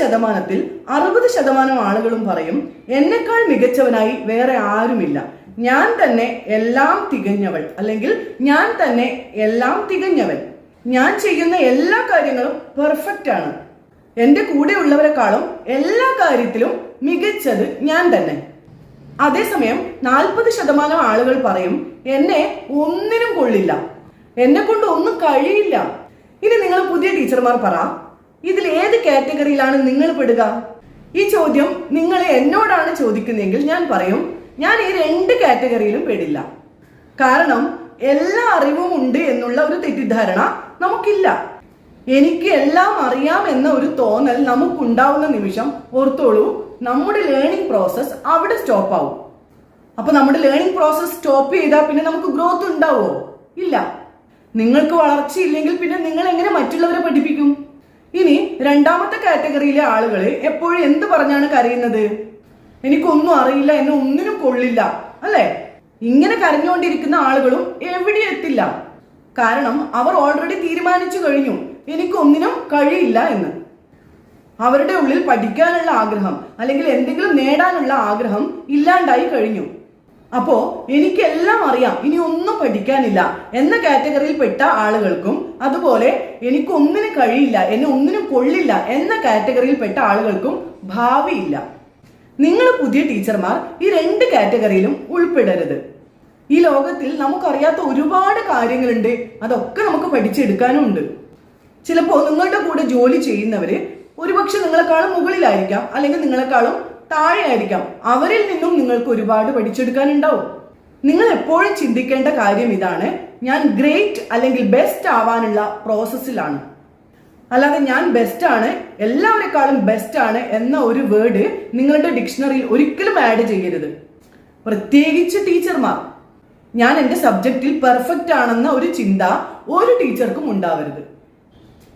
ശതമാനത്തിൽ 60% ആളുകളും പറയും എന്നെക്കാൾ മികച്ചവനായി വേറെ ആരുമില്ല, ഞാൻ തന്നെ എല്ലാം തികഞ്ഞവൾ, അല്ലെങ്കിൽ ഞാൻ തന്നെ എല്ലാം തികഞ്ഞവൻ, ഞാൻ ചെയ്യുന്ന എല്ലാ കാര്യങ്ങളും പെർഫെക്റ്റ് ആണ്, എൻ്റെ കൂടെ ഉള്ളവരെക്കാളും എല്ലാ കാര്യത്തിലും മികച്ചത് ഞാൻ തന്നെ. അതേസമയം 40% ആളുകൾ പറയും എന്നെ ഒന്നിനും കൊള്ളില്ല, എന്നെ കൊണ്ട് ഒന്നും കഴിയില്ല. ഇനി നിങ്ങൾ പുതിയ ടീച്ചർമാർ പറ, ഇതിൽ ഏത് കാറ്റഗറിയിലാണ് നിങ്ങൾ പെടുക? ഈ ചോദ്യം നിങ്ങൾ എന്നോടാണ് ചോദിക്കുന്നതെങ്കിൽ ഞാൻ പറയും ഞാൻ ഈ 2 കാറ്റഗറിയിലും പെടില്ല. കാരണം എല്ലാ അറിവും ഉണ്ട് എന്നുള്ള ഒരു തെറ്റിദ്ധാരണ നമുക്കില്ല. എനിക്ക് എല്ലാം അറിയാം എന്ന ഒരു തോന്നൽ നമുക്കുണ്ടാവുന്ന നിമിഷം ഓർത്തോളൂ, നമ്മുടെ ലേണിംഗ് പ്രോസസ് അവിടെ സ്റ്റോപ്പ് ആവും. അപ്പൊ നമ്മുടെ ലേണിംഗ് പ്രോസസ് സ്റ്റോപ്പ് ചെയ്താൽ പിന്നെ നമുക്ക് ഗ്രോത്ത് ഉണ്ടാവോ? ഇല്ല. നിങ്ങൾക്ക് വളർച്ചയില്ലെങ്കിൽ പിന്നെ നിങ്ങൾ എങ്ങനെ മറ്റുള്ളവരെ പഠിപ്പിക്കും? ഇനി രണ്ടാമത്തെ കാറ്റഗറിയിലെ ആളുകൾ എപ്പോഴും എന്ത് പറഞ്ഞാണ് കരയുന്നത്? എനിക്കൊന്നും അറിയില്ല, എന്നെ ഒന്നിനും കൊള്ളില്ല, അല്ലെ? ഇങ്ങനെ കരഞ്ഞുകൊണ്ടിരിക്കുന്ന ആളുകളും എവിടെ എത്തില്ല. കാരണം അവർ ഓൾറെഡി തീരുമാനിച്ചു കഴിഞ്ഞു എനിക്കൊന്നിനും കഴിയില്ല എന്ന്. അവരുടെ ഉള്ളിൽ പഠിക്കാനുള്ള ആഗ്രഹം അല്ലെങ്കിൽ എന്തെങ്കിലും നേടാനുള്ള ആഗ്രഹം ഇല്ലാണ്ടായി കഴിഞ്ഞു. അപ്പോ എനിക്കെല്ലാം അറിയാം, ഇനി ഒന്നും പഠിക്കാനില്ല എന്ന കാറ്റഗറിയിൽ പെട്ട ആളുകൾക്കും, അതുപോലെ എനിക്കൊന്നിനും കഴിയില്ല, എന്നെ ഒന്നിനും കൊള്ളില്ല എന്ന കാറ്റഗറിയിൽ പെട്ട ആളുകൾക്കും ഭാവിയില്ല. നിങ്ങൾ പുതിയ ടീച്ചർമാർ ഈ 2 കാറ്റഗറിയിലും ഉൾപ്പെടരുത്. ഈ ലോകത്തിൽ നമുക്കറിയാത്ത ഒരുപാട് കാര്യങ്ങളുണ്ട്, അതൊക്കെ നമുക്ക് പഠിച്ചെടുക്കാനും ഉണ്ട്. ചിലപ്പോൾ നിങ്ങളുടെ കൂടെ ജോലി ചെയ്യുന്നവര് ഒരുപക്ഷെ നിങ്ങളെക്കാളും മുകളിലായിരിക്കാം, അല്ലെങ്കിൽ നിങ്ങളെക്കാളും താഴെ ആയിരിക്കാം. അവരിൽ നിന്നും നിങ്ങൾക്ക് ഒരുപാട് പഠിച്ചെടുക്കാനുണ്ടാവും. നിങ്ങൾ എപ്പോഴും ചിന്തിക്കേണ്ട കാര്യം ഇതാണ്, ഞാൻ ഗ്രേറ്റ് അല്ലെങ്കിൽ ബെസ്റ്റ് ആവാനുള്ള പ്രോസസ്സിലാണ്. അല്ലാതെ ഞാൻ ബെസ്റ്റ് ആണ്, എല്ലാവരെക്കാളും ബെസ്റ്റ് ആണ് എന്ന ഒരു വേർഡ് നിങ്ങളുടെ ഡിക്ഷണറിയിൽ ഒരിക്കലും ആഡ് ചെയ്യരുത്. പ്രത്യേകിച്ച് ടീച്ചർമാർ. ഞാൻ എൻ്റെ സബ്ജക്റ്റിൽ പെർഫെക്റ്റ് ആണെന്ന ഒരു ചിന്ത ഒരു ടീച്ചർക്കും ഉണ്ടാവരുത്.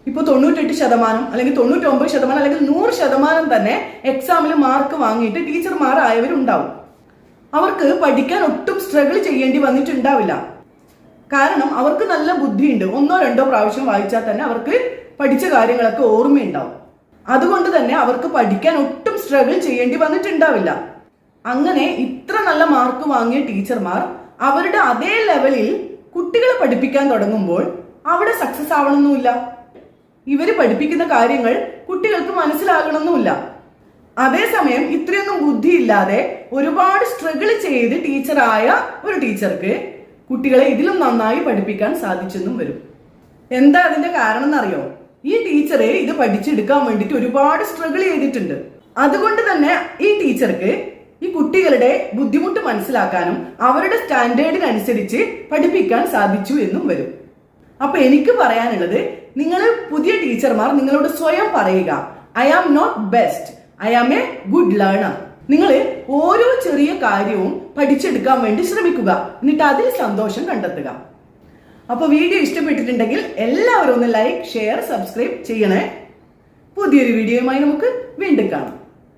ഇപ്പോൾ 98% അല്ലെങ്കിൽ 99% അല്ലെങ്കിൽ 100% തന്നെ എക്സാമിൽ മാർക്ക് വാങ്ങിയിട്ട് ടീച്ചർമാരായവരുണ്ടാവും. അവർക്ക് പഠിക്കാൻ ഒട്ടും സ്ട്രഗിൾ ചെയ്യേണ്ടി വന്നിട്ടുണ്ടാവില്ല. കാരണം അവർക്ക് നല്ല ബുദ്ധിയുണ്ട്. 1-2 പ്രാവശ്യം വായിച്ചാൽ തന്നെ അവർക്ക് പഠിച്ച കാര്യങ്ങളൊക്കെ ഓർമ്മയുണ്ടാവും. അതുകൊണ്ട് തന്നെ അവർക്ക് പഠിക്കാൻ ഒട്ടും സ്ട്രഗിൾ ചെയ്യേണ്ടി വന്നിട്ടുണ്ടാവില്ല. അങ്ങനെ ഇത്ര നല്ല മാർക്ക് വാങ്ങിയ ടീച്ചർമാർ അവരുടെ അതേ ലെവലിൽ കുട്ടികളെ പഠിപ്പിക്കാൻ തുടങ്ങുമ്പോൾ അവിടെ സക്സസ് ആവണമെന്നില്ല. ഇവര് പഠിപ്പിക്കുന്ന കാര്യങ്ങൾ കുട്ടികൾക്ക് മനസ്സിലാകണമെന്നില്ല. അതേസമയം ഇത്രയൊന്നും ബുദ്ധിയില്ലാതെ ഒരുപാട് സ്ട്രഗിൾ ചെയ്ത് ടീച്ചറായ ഒരു ടീച്ചർക്ക് കുട്ടികളെ ഇതിലും നന്നായി പഠിപ്പിക്കാൻ സാധിച്ചെന്നും വരും. എന്താ അതിന്റെ കാരണം എന്നറിയോ? ഈ ടീച്ചറെ ഇത് പഠിച്ചെടുക്കാൻ വേണ്ടിയിട്ട് ഒരുപാട് സ്ട്രഗിൾ ചെയ്തിട്ടുണ്ട്. അതുകൊണ്ട് തന്നെ ഈ ടീച്ചർക്ക് ഈ കുട്ടികളുടെ ബുദ്ധിമുട്ട് മനസ്സിലാക്കാനും അവരുടെ സ്റ്റാൻഡേർഡിനനുസരിച്ച് പഠിപ്പിക്കാൻ സാധിച്ചു എന്നും വരും. അപ്പൊ എനിക്ക് പറയാനുള്ളത്, നിങ്ങൾ പുതിയ ടീച്ചർമാർ നിങ്ങളോട് സ്വയം പറയുക, I am not best, I am a good learner. നിങ്ങൾ ഓരോ ചെറിയ കാര്യവും പഠിച്ചെടുക്കാൻ വേണ്ടി ശ്രമിക്കുക, എന്നിട്ട് അതിൽ സന്തോഷം കണ്ടെത്തുക. അപ്പൊ വീഡിയോ ഇഷ്ടപ്പെട്ടിട്ടുണ്ടെങ്കിൽ എല്ലാവരും ഒന്ന് ലൈക്ക്, ഷെയർ, സബ്സ്ക്രൈബ് ചെയ്യണേ. പുതിയൊരു വീഡിയോയുമായി നമുക്ക് വീണ്ടും കാണാം.